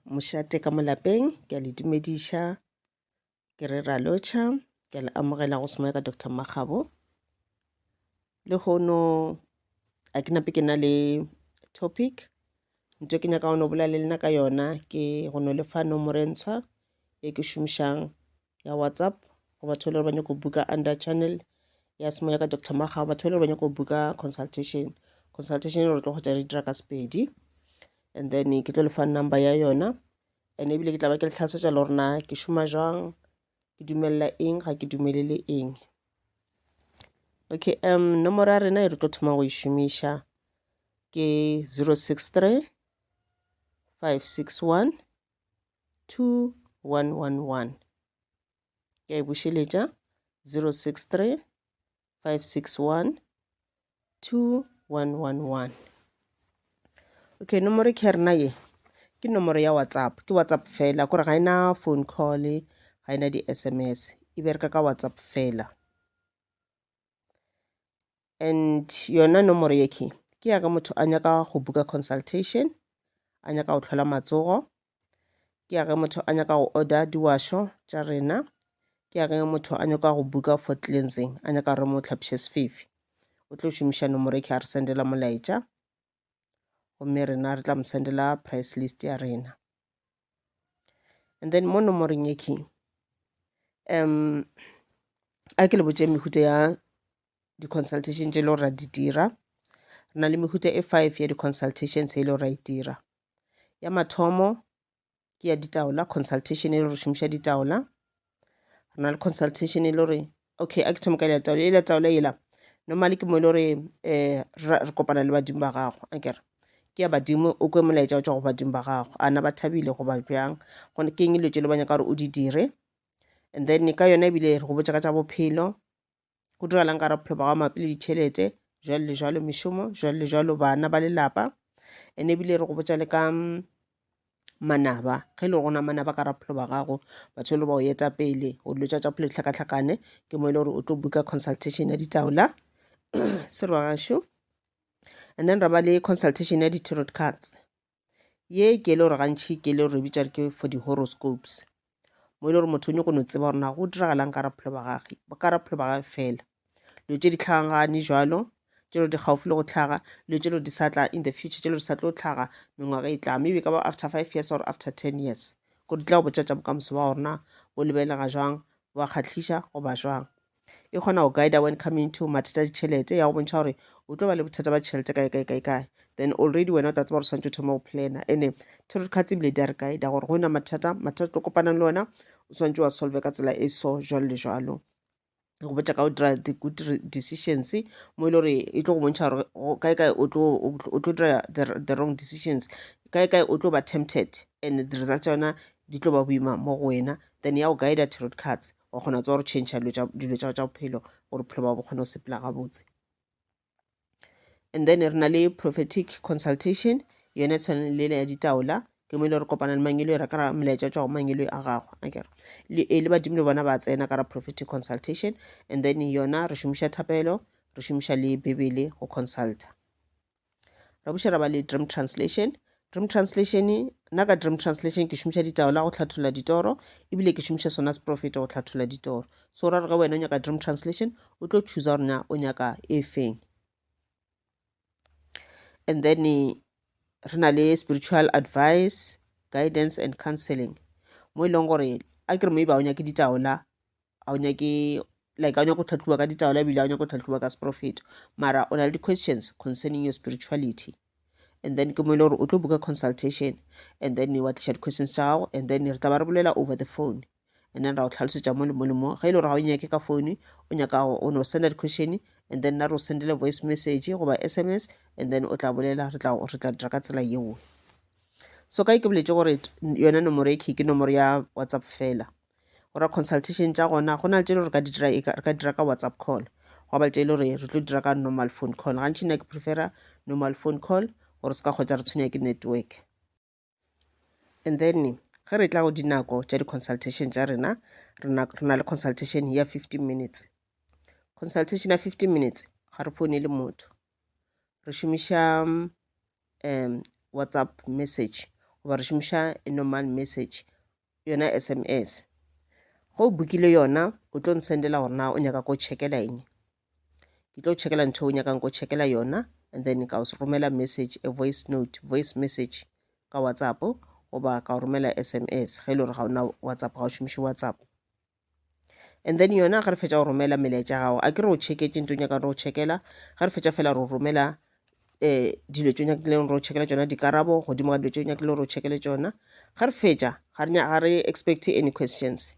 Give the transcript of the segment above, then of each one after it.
Mošate ka mo lapeng, ke a le dumediša, ke re ra lotšha, ke a le amogela go semoya ka Dr. Magabo. Le gono a ke nape ke na le topic ntho ke nyaka go no bola le lena ka yona ke go no lefa nomoro e ntshwa e ke šomišang ya WhatsApp go batho le ba nyako buka under channel ya semoya ka Dr. Magabo, batho le ba nyako buka consultation re tlo go tla re dira ka Sepedi, and then ke tlo lefa number ya yona, and ebile ke tla ba ke le tlhasetša le gorena ke šoma jang, ke dumelela eng ga ke dumelele eng. Okay, nomoro ya rena e re tlo thoma go e šomiša ke 063 561 2111. Ke a e bušeletša 063 561 2111. Okay, nomoro ke rena ye ke nomoro ya WhatsApp, ke WhatsApp fela, kore ga ena phone call, ga ena di-SMS, e bereka ka WhatsApp fela. And yona nomoro ye ke yaga motho a nyaka go buka consultation, a nyaka go tlhola matsogo, ke yaga motho a nyaka go order diwašo tša rena, ke yaga motho a nyaka go buka for cleansing, a nyaka re mo tlhapiše sefefi, o tlo šomiša nomoro ke a re sendela molaetša, gomme rena re tla mo sendela price list ya rena. And then mo nomorong ye ke a ke le botše mehuta ya di-consultation tše le gore ra di dira. Re na le mehuta e 5 ya di-consultations e le gore ra e dira. Ya mathomo ke ya ditaola, consultation e le gore šomiša ditaola. Re na le consultation e le gore, okay, a ke thoma ka taola e le taola ela normally ke mo e le gore re kopana le badimo ba gago, akere ke ya badimo, o kwe molaetša o tšwa go badimo ba gago, ana ba thabile go ba bjang, gone ke eng dilo tše le ba nyaka gore o di dire. And then ka yona ebile re go botša ka tša bophelo, go diragalang ka ra bophelo ba gago mabapi le ditšhelete, jwalo le jwalo mešomo, jwalo le jwalo bana ba lelapa. And ebile re go botša le ka manaba, ge le gona manaba ka ra bophelo ba gago, batho le ba o eta pele go dilo tša bophelo dihlakahlakane, ke mo e le gore o tlo buka consultation ya ditaola sore wa gašo. And then ra ba le consultation ya di-tarot cards, ye ke le gore gantši ke le gore re bitša ke for di-horoscopes, mo e le gore motho o nyako no tseba gore na go diragalang ka ra bophelo ba gage fela, dilo tše di tlhagagane jwalo, tše le di gaufi le go tlhaga, dilo tše le di sa tla in the future, tše le di sa tlo tlhaga mengwaga e tla, maybe ka ba after 5 years or after 10 years, ko di tla go botša tša bokamoso ba gorena bo lebelega jwang, ba kgatlhiša go ba jwang. E kgona go guide when coming to mathata a ditšhelete, ya go bontšha gore o tlo ba le bothata ba tšhelete kae, then already wena o tla tseba gore swantse o thoma go plana. Ene tarot cards ebile di a re guide gore go na mathata tlo kopanang le wena, o swantse wa solve ka tsela e so jwalo le jwalo. Go botša ka go dira the good decisions, mo e le gore e tlo go bontšha gore kae o tlo dira the wrong decisions, kae o tlo ba tempted, and the results yona di tlo ba boima mo go wena. Then ya go guide tarot cards, wa kgona tsa gore change dilo tša bophelo gore bophelo ba bo kgone go sepela gabotse. And then re na le prophetic consultation, yone tshwaneng le ya ditaola, ke mo ile re kopana le mangelo ra ka ra molaetša tšwa go mangelo a gago, akere le badimo le bona ba tsena ka ra prophetic consultation. And then yona re šomiša thapelo, re šomiša le bebele go consulta. Ra buša ra ba le dream translation. Dream translation, nna ka dream translation ke šomiša ditaola go tlhathola ditoro, ebile ke šomiša sona seprofeta go tlhathola ditoro. So ra re ga wena o nyaka dream translation, o tlo choose gore na o nyaka e feng. And then re na le spiritual advice, guidance and counseling, mo e leng gore a kere mo e ba o nyake ditaola, a o nyake like a o nyaka go tlhatlhoba ka ditaola, ebile a o nyaka go tlhatlhoba ka seprofeta, mara o na le di-questions concerning your spirituality. And then ke mo e le gore o tlo buka consultation, and then wa tliša di-questions tša gago, and then re taba re bolela over the phone, and then ra o tlhalosetša mo le mo le mo. Ge e le gore ga o nyake ka phone, o nyaka o no senda di-question, and then na re o sendele voice message goba SMS, and then o tla bolela, re tla dira ka tsela yeo. So kae ke boletše gore yona nomoro e ke nomoro ya WhatsApp fela, gora consultation tša gona go na le tše le re ka dira ka WhatsApp call, go ba le tše le gore re tlo dira ka normal phone call. Gantši nna ke prefera normal phone call gore se ka kgwetša re tshwenya ke network. And then ge re tla go dinako tša di-consultation tša rena, re na le consultation ya 15 minutes. Consultation ya 15 minutes ga re phone le motho, re šomiša WhatsApp message goba re šomiša normal message yona SMS. Go bookile yona o tlo nsendela gore na o nyaka ko checkela eng. Ke tlo checkela ntho o nyakang ko checkela yona, and then ka o romela message, a voice message ka WhatsApp goba ka o romela SMS ge ile gore ga ona WhatsApp, ga o šomiše WhatsApp. And then yona ga re fetša go romela melaetša gago, a ke re o checketse ntho o nyaka re o checkela, ga re fetša fela re o romela dilo tse o nyakileng re o checkela tsona, dikarabo godimo ga dilo tse o nyakileng re o checkele tsona. Ga re fetša ga re expect any questions.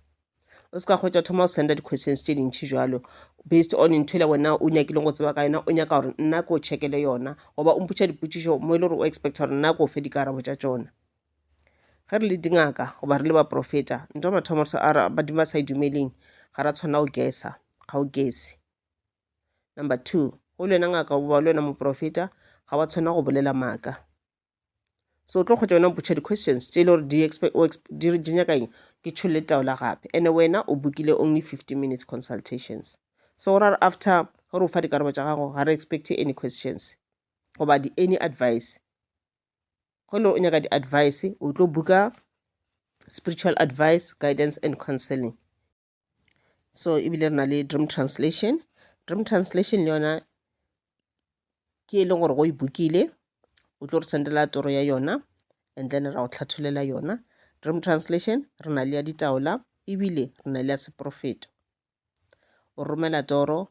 O se ka kgwetša thoma o senda di-questions tše dintšhi jalo based on ntho ile wena o nyakileng go tseba ka yona, o nyaka gore nna ko o checkele yona goba o mpotša dipotšišo mo e le gore o expecta gore nna ko o fe dikarabo tša tsona. Ge re le dingaka goba re le baprofeta, ntho mathomo badimo ba sa idumeleng ga ra tshwana o guessa, ga o guesse. Number 2, go le wena ngaka goba le wena moprofeta ga wa tshwana go bolela maaka. So o tlo kgwetša wena mpotša di-questions tše e le gore di nyaka eng ke tšholle taola gape, and wena o bookile only 50 minutes consultations. So go ra after gore o fa dikarabo tša gago ga re expect any questions goba any advice. Go le o nyaka di-advice o tlo booka spiritual advice, guidance and counseling. So ebile re na le dream translation. Dream translation le yona ke e leng gore go e bookile o tlo re sendela toro ya yona, and then ra o tlhatholela yona. Dream translation re na le ya ditaola ebile re na le ya seprofeto. O romela toro,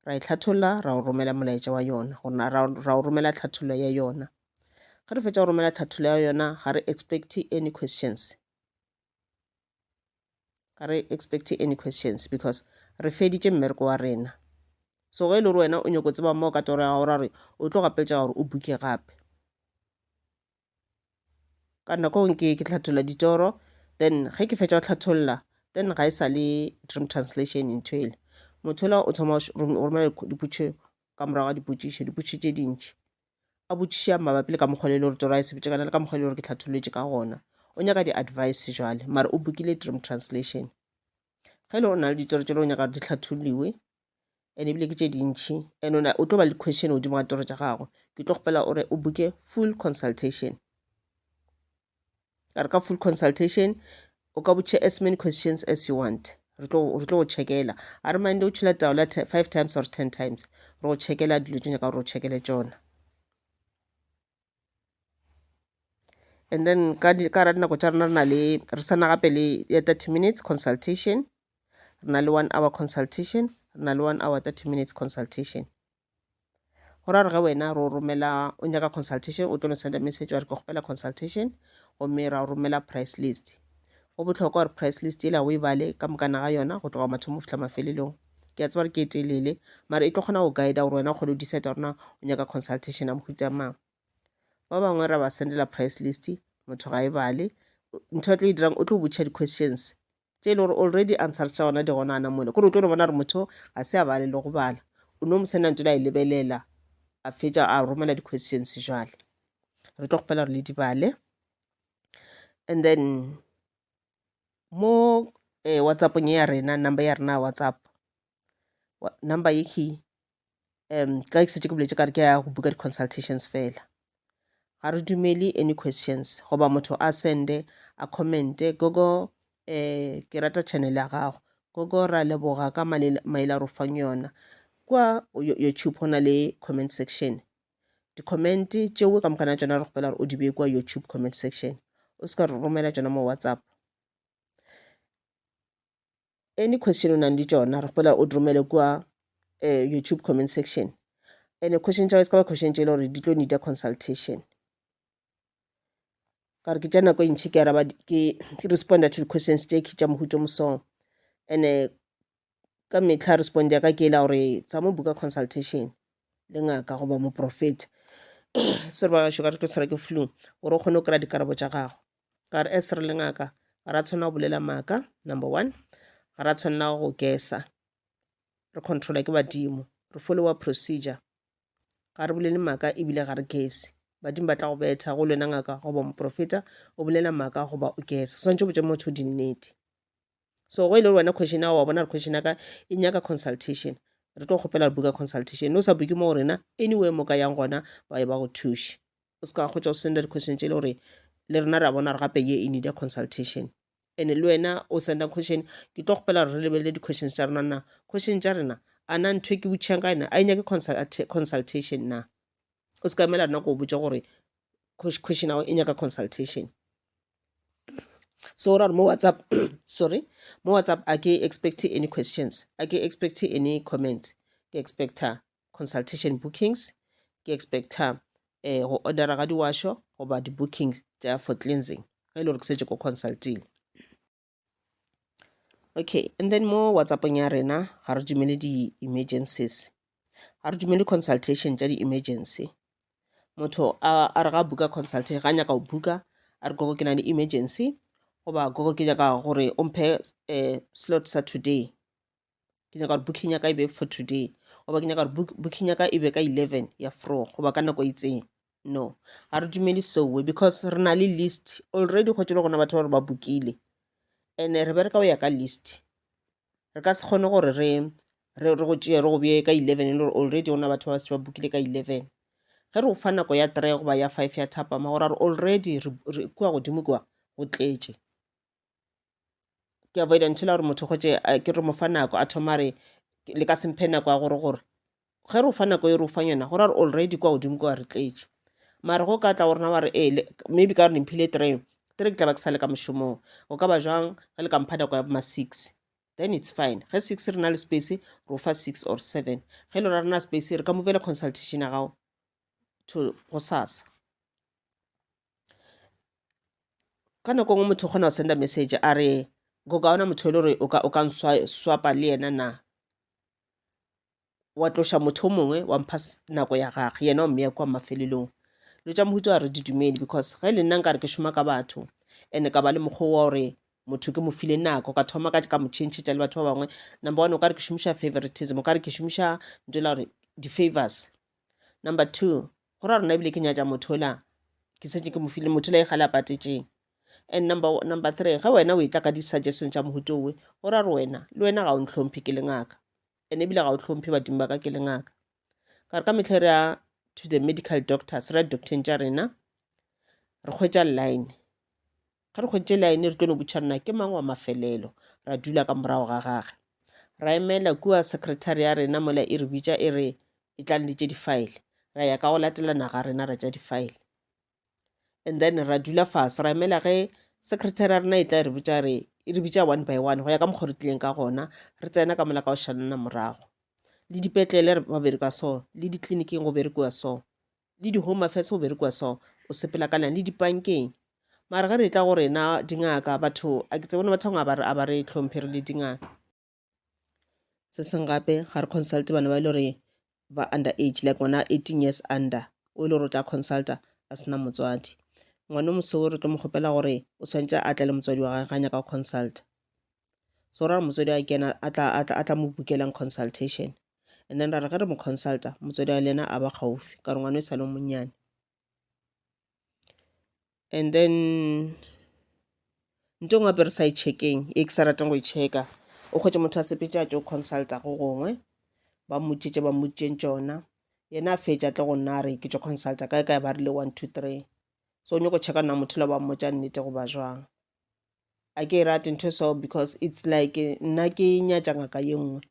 ra e tlhatholla, ra o romela molaetša wa yona, ra o romela tlhathollo ya yona. Ga re fetša go romela tlhathollo ya yona ga re expect any questions, because re feditše mmereko wa rena. So ge e le gore wena o nyako tseba mo ka toro ya gago ra re o tlo gapeletša gore o buke gape. Ka nako ke tlhatholla ditoro, then ge ke fetša go tlhatholla, then ga e sa le dream translation ntho ele. Motho ola o thoma o romela dipotšišo ka morago ga dipotšišo tše dintšhi, a botšiša mabapi le ka mokgwa le gore toro a e sepetše kana le ka mokgwa le gore ke tlhatholletše ka gona. O nyaka di-advice jwale, mara o bookile dream translation. Ge e le gore o na le ditoro tše le o nyaka di tlhatholliwe and ebile ke tše dintšhi, and o tlo ba le question godimo ga toro tša gago, ke tlo kgopela ore o booke full consultation. Ka re ka full consultation o ka botša as many questions as you want. Re tlo go checkela, a re mande o tšhela taola 5 times or 10 times, re go checkela dilo tše nyaka gore o checkele tšona. And then ka ra dinako tša rena re sana gape le ya 30 minutes consultation, re na le 1 hour consultation, re na le 1 hour 30 minutes consultation. Go ra re ge wena re o romela o nyaka consultation, o tlo no senda message wa re ke kgopela consultation, gomme ra o romela price list. Go botlhokwa gore price list e la o e bale ka mokana ga yona go tloga mathomo go fitlha mafelelong. Ke a tseba re ke e telele, mara e tlo kgona go guide gore wena o kgone o decide gorena o nyaka consultation ya mohuta mang. Ba bangwe ra ba sendela price list, motho ga e bale, ntho a tlo e dirang o tlo botša di-questions tše e le gore already answers tša gona di gonana mole, kore o tlo no bona gore motho ga se a bale le go bala, o no mo senda ntho le a e lebelela a fetša a romela di-questions jwale. Re tlo kgopela gore le di bale. And then mo WhatsAppong ya rena, number ya rena ya WhatsApp, number ye ke ka ke setse ke boletse ka re ke ya go booka di-consultations fela. Ga re dumele any questions goba motho a sende a commente, gogo ke rata channel ya gago, gogo ra leboga ka maele a re fang yona. Kwa YouTube go na le comment section, di-comment tšeo ka mokana tšona re kgopela gore o di bee kwa YouTube comment section, o se ka re romela tšona mo WhatsApp. Any question o nang le tšona re kgopela o di romele kwa YouTube comment section, and question tša e se ka ba question tše e le gore di tlo needa consultation. Ka re ke tša nako e ntšhi ke araba ke responda to di-questions tše ke tša mohuto mosong, and ka metlha respond ya ka ke ela gore tsa mo buka consultation le ngaka goba moprofeta. Se re ba gašo ka re tlo tshwara ke flu gore o kgone o kry-a dikarabo tša gago. Ka re as re le ngaka ga ra tshwanela go bolela maaka, number 1. Ga ra tshwanela go guessa, re controla ke badimo, re followa procedure. Ga re bolele maaka ebile ga re guesse, badimo ba tla go betha go lwena ngaka goba moprofeta o bolela maaka goba o guessa. O swantse o botse motho dinnete. So go ile wena question ya wa bona re question ya ka e nyaka consultation, re tlo kgopela re buka consultation. No sa buke mo rena anywhere mo ka yang gona ba e ba go thuše. O se ka kgotša o senda di-question tše le gore le rena ra bona re gape ye e need a consultation. And le wena o senda question ke tlo gopela re lebelele di-questions tša rena na question tša rena a na ntho e ke botšhang ka ena a e nyake consultation na o se ka emela rena ko o botša gore question ao e nyaka consultation. So ra mo WhatsApp sorry, mo WhatsApp a ke expect any questions, a ke expect any comments, ke expecta consultation bookings, ke expecta go ordera ga diwasho goba di-booking tša for cleansing ge e le gore ke setse ko consulting. Okay, and then mo WhatsAppong ya rena ga re dumele di-emergencies, ga re dumele consultation tša di-emergency. Motho a re ga buka consultation ga nyaka o buka a re gogo ke na le emergency goba gogo ke nyaka gore o mphe slot sa today, ke nyaka gore booking ya ka e be for today goba ke nyaka gore booking ya ka e be ka 11 ya fro goba ka nako itseng. No, ga re dumele sowe because re na le list already go tšele gona batho ba re ba bookile and re bereka o ya ka list. Re ka se kgone gore re go tšea re go beye ka 11 e le gore already gona batho ba se ba bookile ka 11. Ge re o fa nako ya 3 goba ya 5 ya thapama gore already re kua godimo kua go tletše. Ke avoida ntho la gore motho gotše ke re mo fa nako a thoma re le ka semphe nako ya gore ge re o fa nako e re o fang yona gore already kua godimo kua re tletše. Mare go ka tla gorena wa re maybe ka gore nemphile 3 ke tla ba ke sa le ka mošomong go ka ba jwang ge le ka mpha nako ya ma 6, then it's fine. Ge 6 re na le space re o fa 6 or 7, ge le ra rena space re ka movela consultation ya gago to go sasa. Ka nako ngwe motho o kgona go senda message a re go ka ona motho e le gore o ka swapa le yena na, wa tloša motho o mongwe wa mpha nako ya gage yena o mmeya kwa mafelelong. Lo tša mohuto a re di dumedi because ge le nna nka re ke šoma ka batho and ka ba le mokgwa wa gore motho ke mo file nako ka thoma ka mo tšhentšhetša le batho ba bangwe. Number 1 o ka re ke šomiša favoritism, o ka re ke šomiša ntho la gore di-favors. Number 2 go ra rena ebile ke nyatša motho la ke setse ke mo file motho la e gale a patetšeng. And number 3 ge wena o e tla ka di-suggestion tša mohuto owe go ra re wena le wena ga o ntlhomphe ke le ngaka and ebile ga o tlhomphe badimo ba ka ke le ngaka. Ka re ka metlhe re ya to the medical doctors, re ya docteng tša rena re kgwetša line, ga re kgwetše line re tlo no botša rena ke mang wa mafelelo, ra dula ka morago ga gage ra emela kua secretary ya rena mola e re bitša e re e tla nnetše di-file, ra ya ka go latelana ga rena ra tša di-file and then ra dula fase ra emela ge secretary ya rena e tla e re bitša 1 by 1 go ya ka mokgwa re tlileng ka gona. Re tsena ka mola ka go šanana morago le dipetlele ba bereka so, le ditleliniking go berekiwa so, le di-home affairs go berekiwa so, o sepela ka lane le dipankeng. Mare ge re tla gore na dingaka batho a ke tse bona batho bangwe a ba re tlhomphere le dingaka. Se seng gape ga re consult bana ba ile gore ba under age like ngwana 18 years under o ile gore o tla consulta a sena motswadi. Ngwana moseo re tlo mo kgopela gore o swantse a tle le motswadi wa gage ga nyaka go consulta. So ra re motswadi a kena a tla mo bukelang consultation and then ra re ge re mo consulta motswadi wa lena a ba gaufi ka re ngwana e sa le monnyane. And then nto ngwe re sa e checkeng e ke sa ratang go e checka o kgwetse motho a sepetša tšo consulta go gongwe ba mmotšitše tšona yena a fetša tle go nna re ke tšo consulta kae ba rile 1 2 3. So o nyako checka nna motho la ba mmotša nnete go ba jwang. A ke e rate ntho so because it's like nna ke nyatša ngaka ye nngwe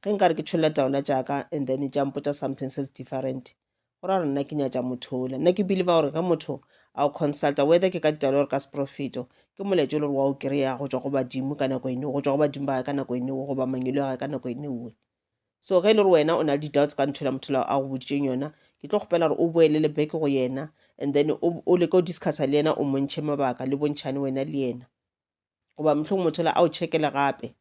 ge nka re ke tšholela taola tšaka and then tša mpotša something says different go ra gore nna ke nyatša motho ola. Nna ke believe gore ge motho a o consulta whether ke ka ditaolo gore ka seprofeto ke moletšo le gore wa o kry-a go tšwa go badimo ka nako ene go tšwa go badimo ba ka nako ene goba mangelo ya ka nako ene uwe. So ge e le gore wena o na le di-doubts ka ntho la motho la a go boditšeng yona ke tlo kgopela gore o boele le beke go yena and then o leke o discussa le yena o montšhe mabaka le bontšhane wena le yena goba mohlong motho la a o checkele gape.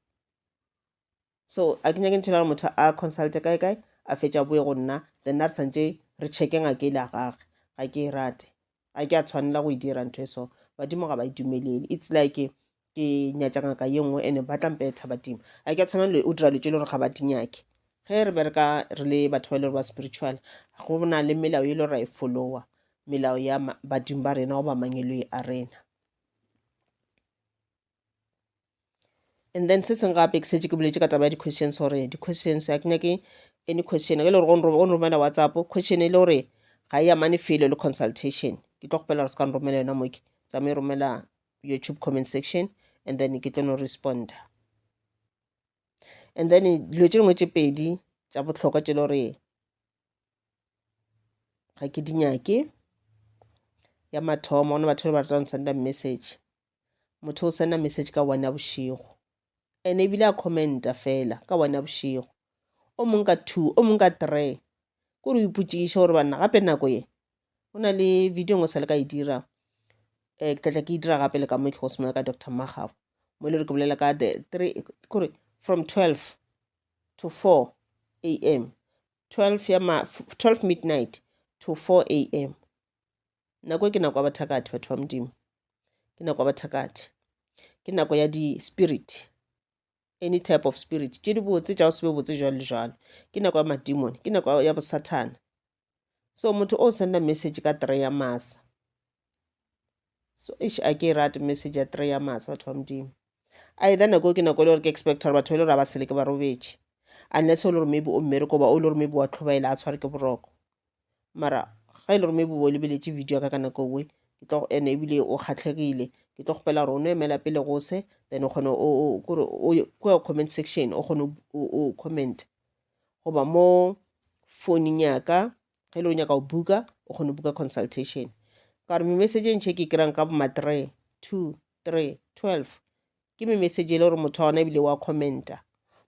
So a ke nyake ntho la gore motho a consulte kae a fetša boe go nna then na re santse re checke ngake le a gage ga ke e rate a ke a tshwanela go e dira ntho e so badimo ga ba e dumelele. It's like ke nyatša ngaka ye nngwe ene ba tlampetha badimo a ke a tshwana le o dira letše le gore ga ba dinyake. Ge re bereka re le batho ba ile gore ba spiritual go bona le melao e le gore ra e followa melao ya badimo ba rena goba mangelo a rena. And then se seng gape ke setse ke boletše ka taba ya di-questions gore di-questions a ke nyake any question ge e le gore go nromela WhatsApp question e le gore ga e amane felo le consultation ke tlo kgopela gore se ka nromela yona mo ke tsa me romela YouTube comment section, and then ke tlo no respond. And then dilo tse dingwe tse pedi tsa botlhokwa tse le gore ga ke dinyake. Ya mathomo ona batho ba ratang senda message, motho o senda message ka 1 ya bošigo, ene ebile a commenta fela ka 1 ya bošigo, o mongwe ka 2, o mongwe ka 3. Ko re ipotšiša gore banna gape nako ye go na le video ngwe sa le ka e dira, ke tlatla ke e dira gape le ka mo ke go semoya ka Dr. Magao, mo le re ke bolela ka the 3 kore from 12 to 4 a.m. 12 midnight to 4 a.m. nako ke nako ya bathakati, batho ba modimo, ke nako ya bathakati, ke nako ya di-spirit, any type of spirit tše di botse tša go se be botse jalo le jalo, ke nako ya madimon, ke nako ya bosathana. So motho o senda message ka 3 ya masa, so a ke rate message ya 3 ya masa, batho ba modimo. Either nako ke nako le gore ke expect gore batho ba le gore ba sele ke ba robetše, unless o le gore maybe o mmereko ba o le gore maybe wa tlhobaela a tshware ke boroko. Mara ga ile gore maybe o lebeletše video ka nako we ene ebile o kgatlhegile, ke tlo gopela gore o no emela pele go se, then o kgone ko comment section o kgone o comment, goba mo founung yaka ge le o nyaka o buka o kgone o buka consultation. Ka gore me-message e ntšhe ke kry-ang ka boma 3, 2, 3, 12 ke me-message e le gore motho wa ona ebile wa commenta.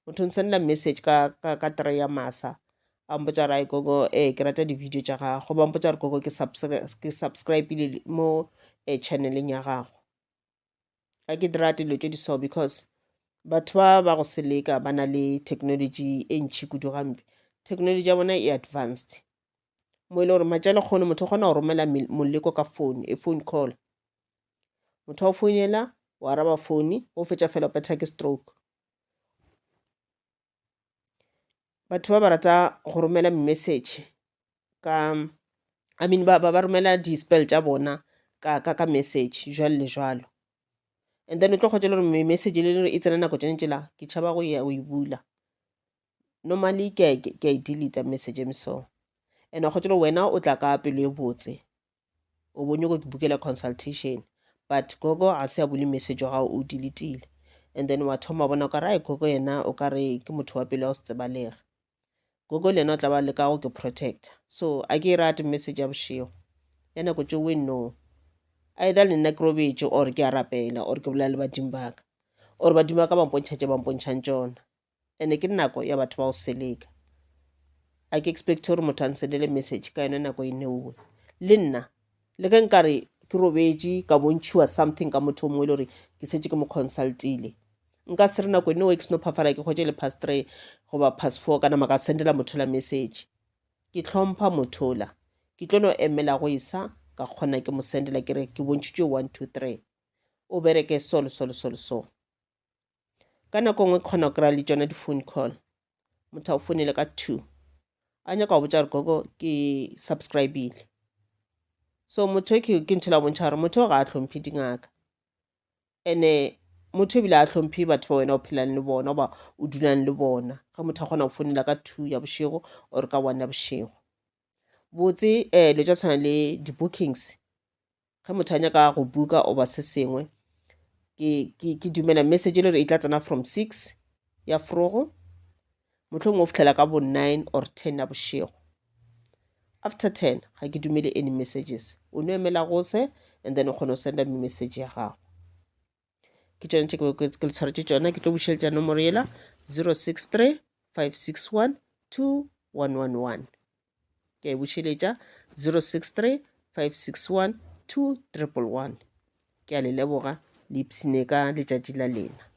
Motho nsendela message ka 3 ya masa, a mpotsa gore gogo ke rata di-video tša gago, ba mpotsa gore gogo ke subscribe mo channeleng ya gago. A ke di rate dilo tše di so, because batho ba go seleka ba na le technology e ntšhi kudu gampe. Technology ya bona e advanced, mo e le gore matšale kgone motho o kgona go romela moleko ka phone, a phone call. Motho wa o founela o araba phone, o fetša fela o petha ke stroke. Batho ba rata go romela message ka ba romela di-spell tša bona ka message jwalo le jwalo, and then o tlo kgwetša le gore message le gore e tsena nako tšene tšela ke tšhaba go e bula. Normally ke a e delete message so, and wa kgwetša le wena o tla ka pelo e botse, o bone go ke bukela consultation, but gogo ga se a bule message wa gago o deletile, and then wa thoma bona ka re gogo yena o ka re ke motho wa pele wa se tsebalega. Gogo le yena o tla ba leka go ke protecta, so a ke rate message ya bošego ya nako tšeo we no, either le nna ke robetše or ke a rapela or ke bolela le badimo baka, or badimo baka ba mpontšhang tšona, ene ke nako ya batho ba go seleka. A ke expect gore motho a nsendele message ka yona nako e neuwe. Le nna le ge nkare ke robetše ka bontšhiwa something ka motho mongwe le gore ke setse ke mo consultile, nka se re nako ene ke seno phafala ke kgwetše le past 3 goba past 4 ka nama ka sendela motho la message. Ke tlhompha motho la, ke tlo no emela go isa ka kgona ke mo sendela ke re ke bontšhitše 1, 2, 3 o bereke so. Ka nako ngwe kgona go kry-a le tšona di-phone call, motho a o founele ka 2 a nyaka go botša gore gogo ke subscribile. So motho ke ntho la bontšha gore motho ga a tlhomphe dingaka, ene motho ebile a tlhomphe batho ba wena o phelang le bona oba o dulang le bona, ga motho a kgona go founela ka 2 ya bošego or ka 1 ya bošego botse. Le tša tshwana le di-bookings, ge motho a nyaka go buka oba se sengwe, ke dumela message e le gore e tla tsena from 6 ya frogo, mohlomongwe o fitlhela ka bo 9 or 10 ya bošego. After 10 ga ke dumele any messages, o no emela go se, and then o kgona go senda message ya gago. Ke tšone tše ke le tshwaretše tšona, ke tlo bušeletša nomoro yela 063 561 2111. Ke a e bušeletša 063 561 2111. Ke a le leboga le ipsine ka letšatši la lena.